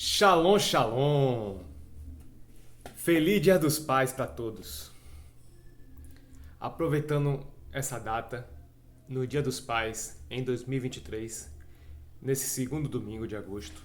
Shalom, shalom! Feliz Dia dos Pais para todos! Aproveitando essa data, no Dia dos Pais, em 2023, nesse segundo domingo de agosto,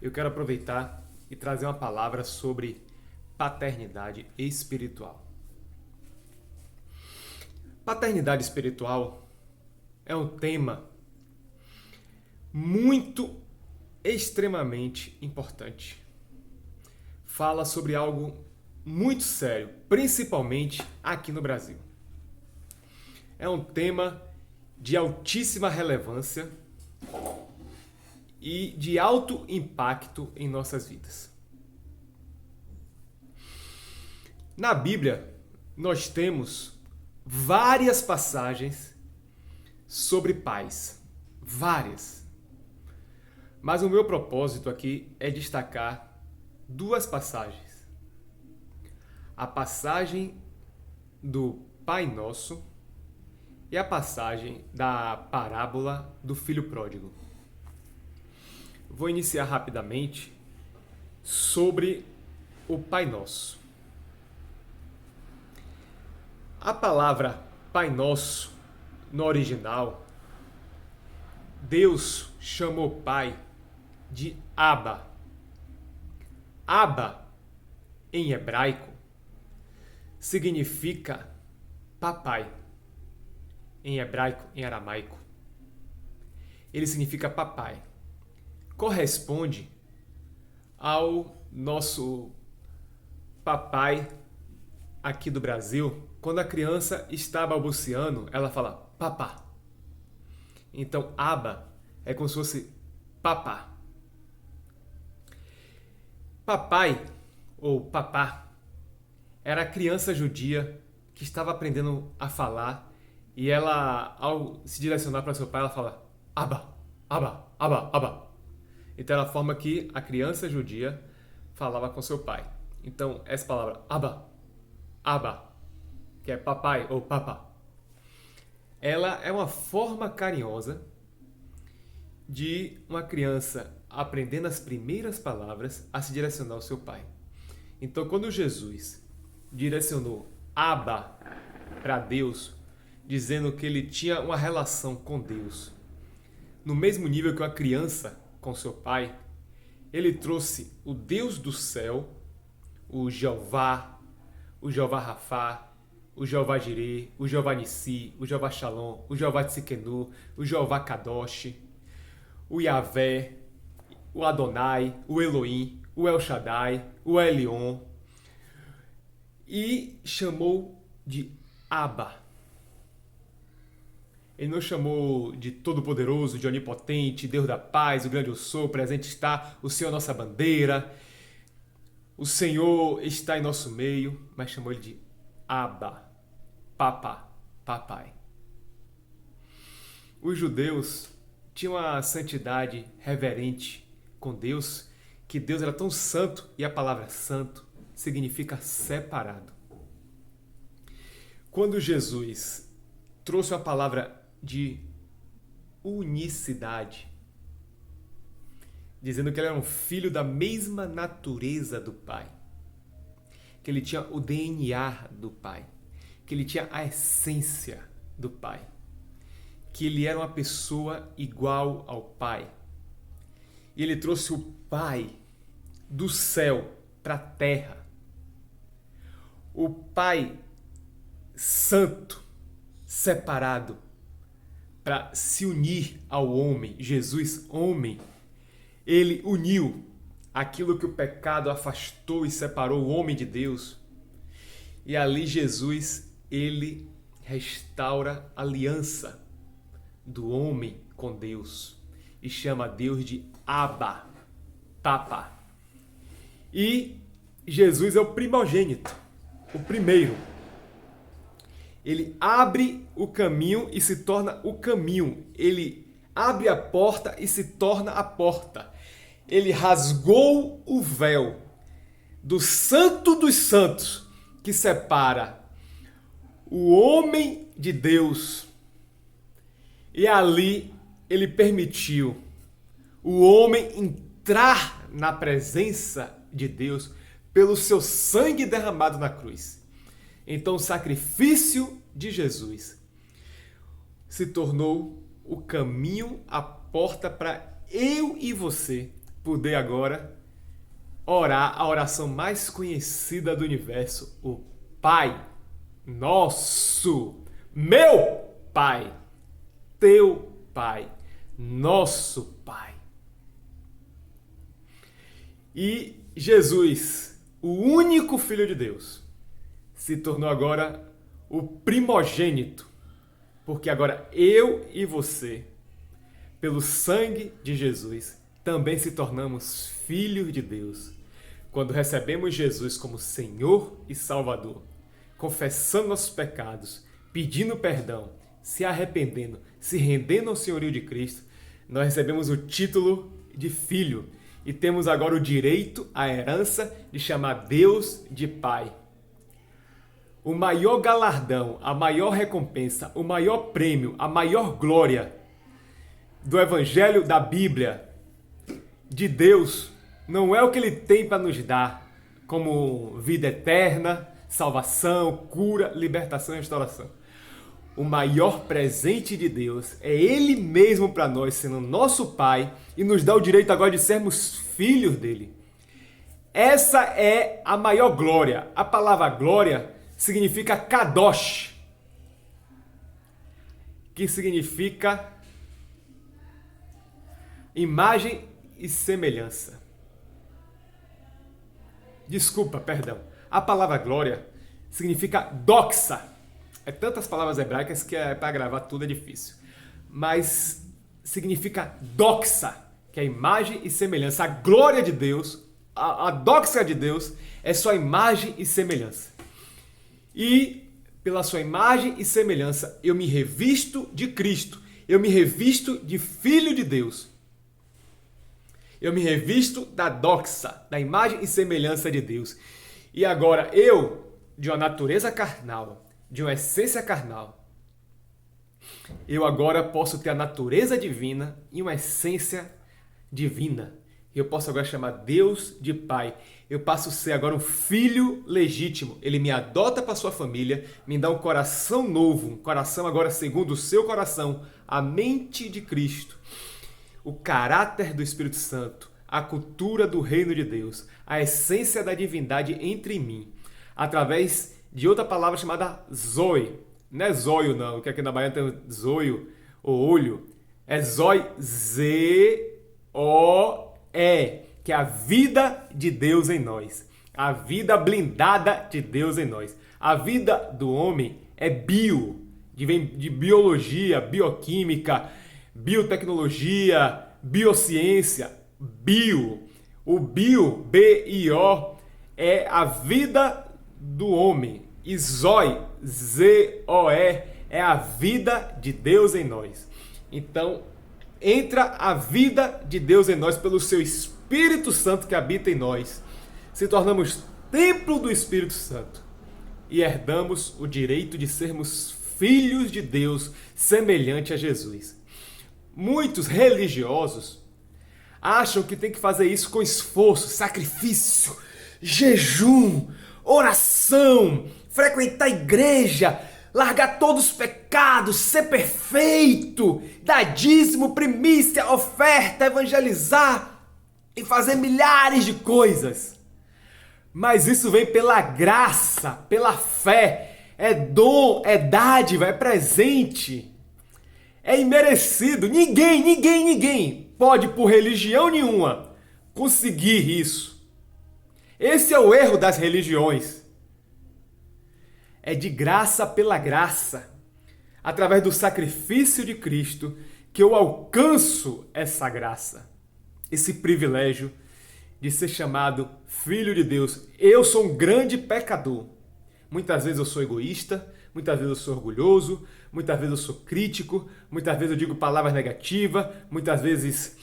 eu quero aproveitar e trazer uma palavra sobre paternidade espiritual. Paternidade espiritual é um tema extremamente importante. Fala sobre algo muito sério, principalmente aqui no Brasil. É um tema de altíssima relevância e de alto impacto em nossas vidas. Na Bíblia, nós temos várias passagens sobre pais. Várias. Mas o meu propósito aqui é destacar duas passagens. A passagem do Pai Nosso e a passagem da parábola do Filho Pródigo. Vou iniciar rapidamente sobre o Pai Nosso. A palavra Pai Nosso, no original, Deus chamou Pai de Abba. Abba, em hebraico, significa papai. Em hebraico, em aramaico. Ele significa papai. Corresponde ao nosso papai aqui do Brasil. Quando a criança está balbuciando, ela fala papá. Então, Abba é como se fosse papá. Papai, ou papá, era a criança judia que estava aprendendo a falar e ela, ao se direcionar para seu pai, ela fala Abba, Abba, Abba, Abba. Então era a forma que a criança judia falava com seu pai. Então, essa palavra Abba, Abba, que é papai ou papá, ela é uma forma carinhosa de uma criança aprendendo as primeiras palavras a se direcionar ao seu pai. Então, quando Jesus direcionou Abba para Deus, dizendo que ele tinha uma relação com Deus, no mesmo nível que uma criança com seu pai, ele trouxe o Deus do céu, o Jeová Rafá, o Jeová Jireh, o Jeová Nissi, o Jeová Shalom, o Jeová Tzidkenu, o Jeová Kadosh, o Yahvé, o Adonai, o Elohim, o El Shaddai, o Elion, e chamou de Abba. Ele não chamou de Todo-Poderoso, de Onipotente, Deus da Paz, o Grande Eu Sou, presente está, o Senhor é nossa bandeira, o Senhor está em nosso meio, mas chamou ele de Abba, papá, papai. Os judeus tinham uma santidade reverente com Deus, que Deus era tão santo, e a palavra santo significa separado. Quando Jesus trouxe a palavra de unicidade, dizendo que ele era um filho da mesma natureza do Pai, que ele tinha o DNA do Pai, que ele tinha a essência do Pai, que ele era uma pessoa igual ao Pai. E ele trouxe o Pai do céu para a terra. O Pai santo, separado, para se unir ao homem. Jesus, homem, ele uniu aquilo que o pecado afastou e separou o homem de Deus. E ali Jesus, ele restaura a aliança do homem com Deus e chama Deus de Abba, Papa. E Jesus é o primogênito, o primeiro. Ele abre o caminho e se torna o caminho. Ele abre a porta e se torna a porta. Ele rasgou o véu do Santo dos Santos que separa o homem de Deus. E ali ele permitiu o homem entrar na presença de Deus pelo seu sangue derramado na cruz. Então o sacrifício de Jesus se tornou o caminho, a porta para eu e você poder agora orar a oração mais conhecida do universo, o Pai Nosso, meu Pai, teu Pai, nosso Pai. E Jesus, o único Filho de Deus, se tornou agora o primogênito, porque agora eu e você, pelo sangue de Jesus, também se tornamos filhos de Deus. Quando recebemos Jesus como Senhor e Salvador, confessando nossos pecados, pedindo perdão, se arrependendo, se rendendo ao senhorio de Cristo, nós recebemos o título de filho e temos agora o direito, a herança de chamar Deus de Pai. O maior galardão, a maior recompensa, o maior prêmio, a maior glória do Evangelho, da Bíblia, de Deus, não é o que Ele tem para nos dar, como vida eterna, salvação, cura, libertação e restauração. O maior presente de Deus é Ele mesmo para nós, sendo nosso Pai, e nos dá o direito agora de sermos filhos dele. Essa é a maior glória. A palavra glória significa kadosh, que significa imagem e semelhança. Perdão. A palavra glória significa doxa. É tantas palavras hebraicas que para gravar tudo é difícil. Mas significa doxa, que é imagem e semelhança. A glória de Deus, a doxa de Deus é sua imagem e semelhança. E pela sua imagem e semelhança eu me revisto de Cristo. Eu me revisto de Filho de Deus. Eu me revisto da doxa, da imagem e semelhança de Deus. E agora eu, de uma natureza carnal, de uma essência carnal, eu agora posso ter a natureza divina e uma essência divina. Eu posso agora chamar Deus de Pai. Eu passo a ser agora um filho legítimo. Ele me adota para sua família, me dá um coração novo, um coração agora segundo o seu coração, a mente de Cristo, o caráter do Espírito Santo, a cultura do reino de Deus, a essência da divindade entre mim, através de outra palavra chamada Zoe. Não é zóio não, que aqui na Bahia tem zóio ou olho. É Zoe, Z-O-E, que é a vida de Deus em nós. A vida blindada de Deus em nós. A vida do homem é bio, vem de biologia, bioquímica, biotecnologia, biociência, bio. O bio, B-I-O, é a vida do homem. E Zoe, Z-O-E, é a vida de Deus em nós. Então, entra a vida de Deus em nós pelo seu Espírito Santo que habita em nós. Se tornamos templo do Espírito Santo e herdamos o direito de sermos filhos de Deus, semelhante a Jesus. Muitos religiosos acham que tem que fazer isso com esforço, sacrifício, jejum, oração, frequentar a igreja, largar todos os pecados, ser perfeito, dar dízimo, primícia, oferta, evangelizar e fazer milhares de coisas. Mas isso vem pela graça, pela fé, é dom, é dádiva, é presente, é imerecido. Ninguém pode, por religião nenhuma, conseguir isso. Esse é o erro das religiões. É de graça pela graça, através do sacrifício de Cristo, que eu alcanço essa graça, esse privilégio de ser chamado filho de Deus. Eu sou um grande pecador. Muitas vezes eu sou egoísta, muitas vezes eu sou orgulhoso, muitas vezes eu sou crítico, muitas vezes eu digo palavras negativas, muitas vezes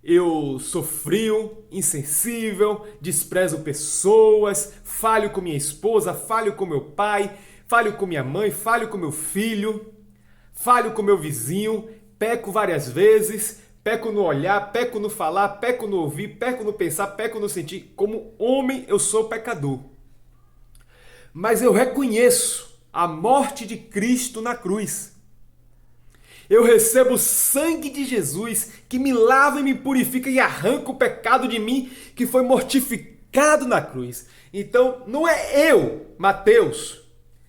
eu sou frio, insensível, desprezo pessoas, falho com minha esposa, falho com meu pai, falho com minha mãe, falho com meu filho, falho com meu vizinho, peco várias vezes, peco no olhar, peco no falar, peco no ouvir, peco no pensar, peco no sentir. Como homem, eu sou pecador. Mas eu reconheço a morte de Cristo na cruz. Eu recebo o sangue de Jesus que me lava e me purifica e arranca o pecado de mim que foi mortificado na cruz. Então, não é eu, Mateus.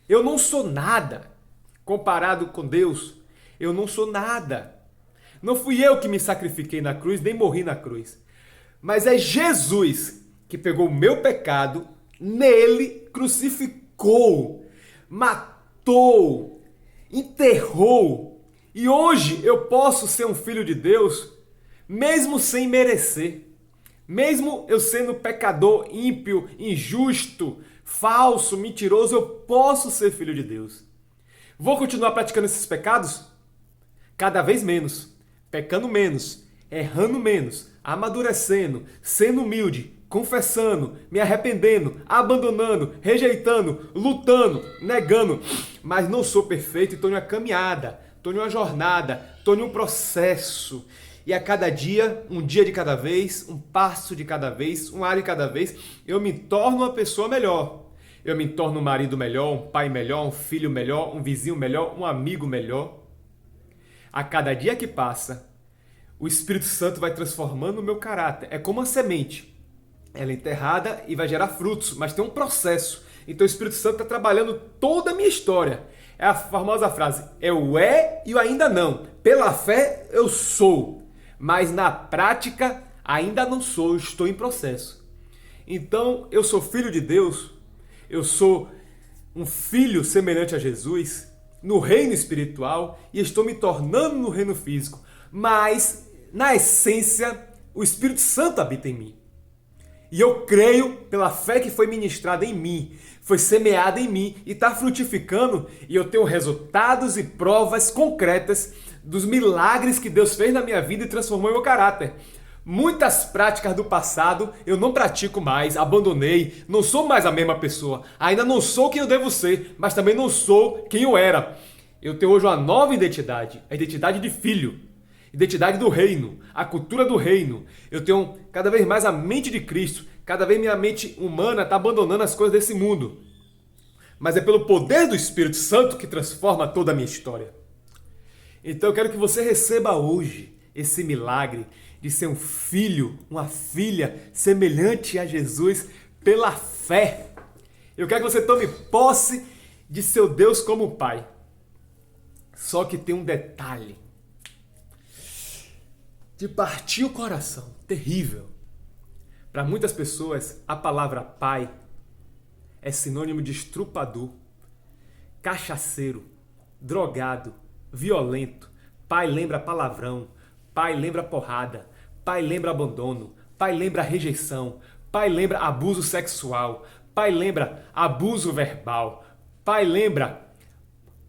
Eu não sou nada. Comparado com Deus, eu não sou nada. Não fui eu que me sacrifiquei na cruz, nem morri na cruz. Mas é Jesus que pegou o meu pecado, nele crucificou, matou, enterrou. E hoje eu posso ser um filho de Deus, mesmo sem merecer. Mesmo eu sendo pecador, ímpio, injusto, falso, mentiroso, eu posso ser filho de Deus. Vou continuar praticando esses pecados? Cada vez menos, pecando menos, errando menos, amadurecendo, sendo humilde, confessando, me arrependendo, abandonando, rejeitando, lutando, negando. Mas não sou perfeito e estou em uma caminhada, estou em uma jornada, estou em um processo. E a cada dia, um dia de cada vez, um passo de cada vez, um ar de cada vez, eu me torno uma pessoa melhor. Eu me torno um marido melhor, um pai melhor, um filho melhor, um vizinho melhor, um amigo melhor. A cada dia que passa, o Espírito Santo vai transformando o meu caráter. É como uma semente. Ela é enterrada e vai gerar frutos, mas tem um processo. Então o Espírito Santo está trabalhando toda a minha história. É a famosa frase, é o é e o ainda não. Pela fé eu sou, mas na prática ainda não sou, estou em processo. Então eu sou filho de Deus, eu sou um filho semelhante a Jesus no reino espiritual e estou me tornando no reino físico, mas na essência o Espírito Santo habita em mim. E eu creio pela fé que foi ministrada em mim, foi semeada em mim e está frutificando, e eu tenho resultados e provas concretas dos milagres que Deus fez na minha vida e transformou em meu caráter. Muitas práticas do passado eu não pratico mais, abandonei, não sou mais a mesma pessoa. Ainda não sou quem eu devo ser, mas também não sou quem eu era. Eu tenho hoje uma nova identidade, a identidade de filho. Identidade do reino, a cultura do reino. Eu tenho cada vez mais a mente de Cristo. Cada vez minha mente humana está abandonando as coisas desse mundo. Mas é pelo poder do Espírito Santo que transforma toda a minha história. Então eu quero que você receba hoje esse milagre de ser um filho, uma filha semelhante a Jesus pela fé. Eu quero que você tome posse de seu Deus como Pai. Só que tem um detalhe. De partir o coração, terrível. Para muitas pessoas, a palavra pai é sinônimo de estrupador, cachaceiro, drogado, violento. Pai lembra palavrão, pai lembra porrada, pai lembra abandono, pai lembra rejeição, pai lembra abuso sexual, pai lembra abuso verbal, pai lembra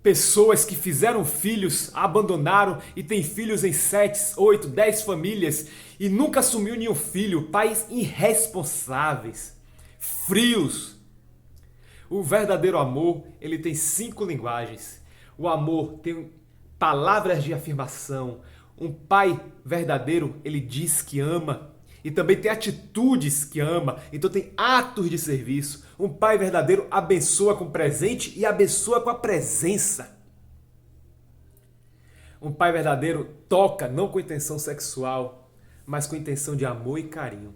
pessoas que fizeram filhos, abandonaram e têm filhos em 7, 8, 10 famílias e nunca assumiu nenhum filho. Pais irresponsáveis, frios. O verdadeiro amor, ele tem 5 linguagens. O amor tem palavras de afirmação. Um pai verdadeiro, ele diz que ama. E também tem atitudes que ama, então tem atos de serviço. Um pai verdadeiro abençoa com presente e abençoa com a presença. Um pai verdadeiro toca não com intenção sexual, mas com intenção de amor e carinho.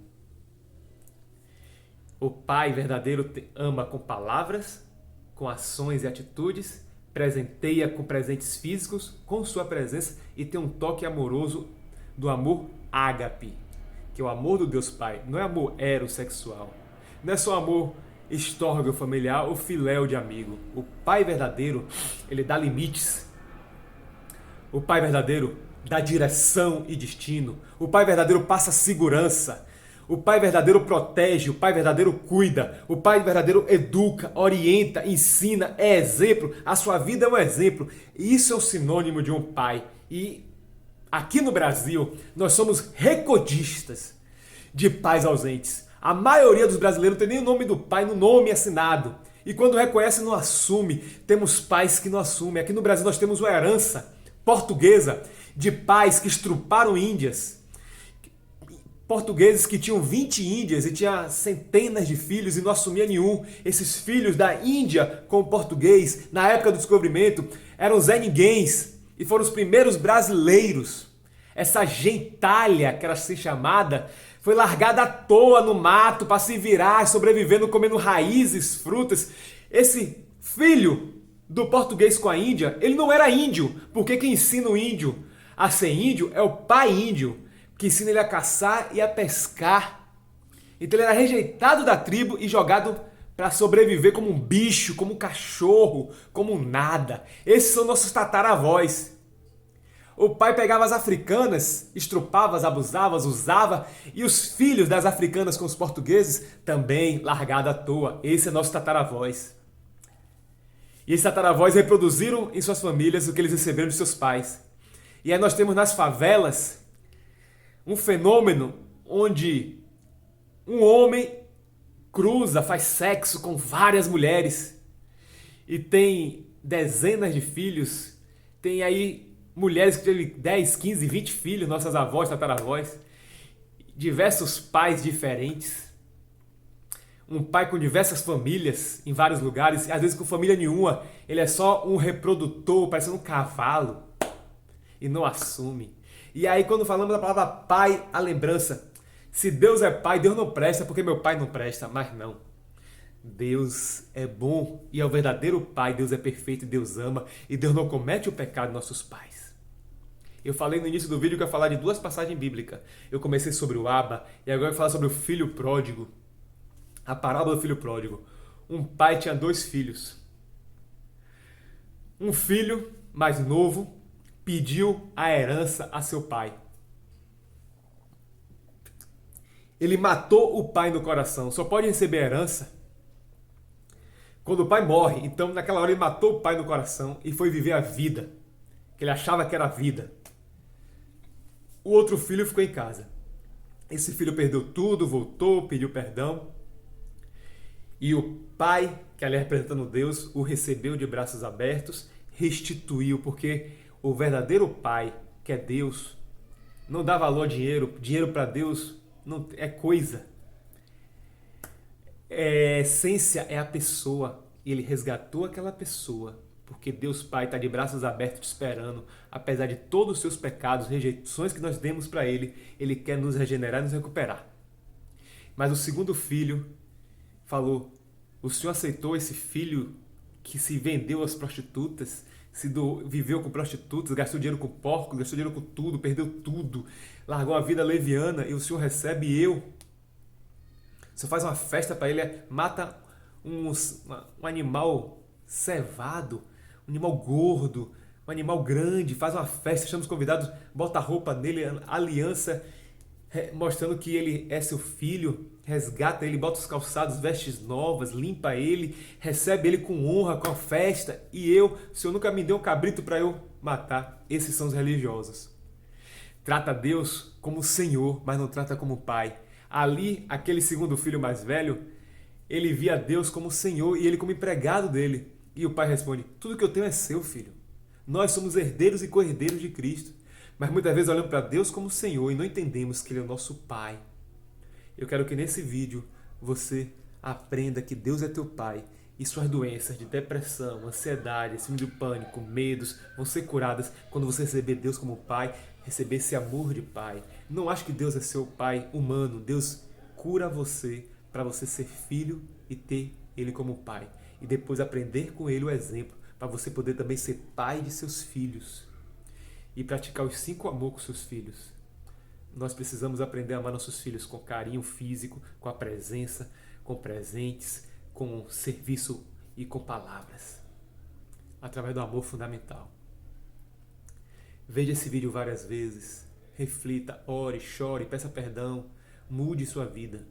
O pai verdadeiro ama com palavras, com ações e atitudes, presenteia com presentes físicos, com sua presença e tem um toque amoroso do amor ágape. Que é o amor do Deus Pai, não é amor heterossexual, não é só amor estorgo familiar ou filéu de amigo. O Pai verdadeiro, ele dá limites. O Pai verdadeiro dá direção e destino. O Pai verdadeiro passa segurança. O Pai verdadeiro protege, o Pai verdadeiro cuida, o Pai verdadeiro educa, orienta, ensina, é exemplo. A sua vida é um exemplo. Isso é o sinônimo de um pai. E aqui no Brasil, nós somos recordistas de pais ausentes. A maioria dos brasileiros não tem nem o nome do pai no nome assinado. E quando reconhece, não assume. Temos pais que não assumem. Aqui no Brasil nós temos uma herança portuguesa de pais que estruparam índias, portugueses que tinham 20 índias e tinham centenas de filhos e não assumia nenhum. Esses filhos da Índia com o português, na época do descobrimento, eram Zé Ninguéms e foram os primeiros brasileiros. Essa gentalha, que era assim chamada, foi largada à toa no mato para se virar, sobrevivendo, comendo raízes, frutas. Esse filho do português com a Índia, ele não era índio, porque quem ensina o índio a ser índio é o pai índio, que ensina ele a caçar e a pescar. Então ele era rejeitado da tribo e jogado para sobreviver como um bicho, como um cachorro, como um nada. Esses são nossos tataravós. O pai pegava as africanas, estrupava, abusava, usava, e os filhos das africanas com os portugueses também largado à toa. Esse é nosso tataravós. E esses tataravós reproduziram em suas famílias o que eles receberam de seus pais. E aí nós temos nas favelas um fenômeno onde um homem cruza, faz sexo com várias mulheres e tem dezenas de filhos. Tem aí mulheres que têm 10, 15, 20 filhos, nossas avós, tataravós, diversos pais diferentes. Um pai com diversas famílias em vários lugares, às vezes com família nenhuma, ele é só um reprodutor, parecendo um cavalo, e não assume. E aí quando falamos da palavra pai, a lembrança, se Deus é pai, Deus não presta, porque meu pai não presta, mas não. Deus é bom e é o verdadeiro pai, Deus é perfeito e Deus ama, e Deus não comete o pecado de nossos pais. Eu falei no início do vídeo que eu ia falar de duas passagens bíblicas. Eu comecei sobre o Abba, e agora eu vou falar sobre o filho pródigo. A parábola do filho pródigo. Um pai tinha 2 filhos. Um filho mais novo pediu a herança a seu pai. Ele matou o pai no coração. Só pode receber herança quando o pai morre. Então, naquela hora, ele matou o pai no coração e foi viver a vida, que ele achava que era a vida. O outro filho ficou em casa. Esse filho perdeu tudo, voltou, pediu perdão. E o pai, que ali representando Deus, o recebeu de braços abertos, restituiu, porque o verdadeiro pai, que é Deus, não dá valor ao dinheiro. Dinheiro para Deus não é coisa. A essência é a pessoa. E ele resgatou aquela pessoa, porque Deus Pai está de braços abertos te esperando. Apesar de todos os seus pecados, rejeições que nós demos para Ele quer nos regenerar e nos recuperar. Mas o segundo filho falou: o senhor aceitou esse filho que se vendeu às prostitutas, viveu com prostitutas, gastou dinheiro com porcos, gastou dinheiro com tudo, perdeu tudo, largou a vida leviana, e o senhor recebe eu? O senhor faz uma festa para ele, mata um animal cevado, um animal gordo, um animal grande, faz uma festa, chama os convidados, bota a roupa nele, aliança, mostrando que ele é seu filho, resgata ele, bota os calçados, vestes novas, limpa ele, recebe ele com honra, com a festa. E o senhor nunca me deu um cabrito para eu matar. Esses são os religiosos. Trata Deus como Senhor, mas não trata como Pai. Ali, aquele segundo filho mais velho, ele via Deus como Senhor e ele como empregado dele. E o pai responde: tudo que eu tenho é seu, filho. Nós somos herdeiros e co-herdeiros de Cristo. Mas muitas vezes olhamos para Deus como Senhor e não entendemos que Ele é o nosso Pai. Eu quero que nesse vídeo você aprenda que Deus é teu Pai e suas doenças de depressão, ansiedade, síndrome do pânico, medos vão ser curadas quando você receber Deus como Pai, receber esse amor de Pai. Não ache que Deus é seu Pai humano. Deus cura você para você ser filho e ter Ele como Pai. E depois aprender com Ele o exemplo para você poder também ser pai de seus filhos e praticar os 5 amores com seus filhos. Nós precisamos aprender a amar nossos filhos com carinho físico, com a presença, com presentes, com serviço e com palavras. Através do amor fundamental. Veja esse vídeo várias vezes, reflita, ore, chore, peça perdão, mude sua vida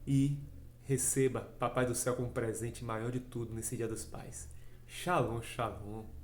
e receba Papai do Céu como presente maior de tudo nesse Dia dos Pais. Shalom, shalom.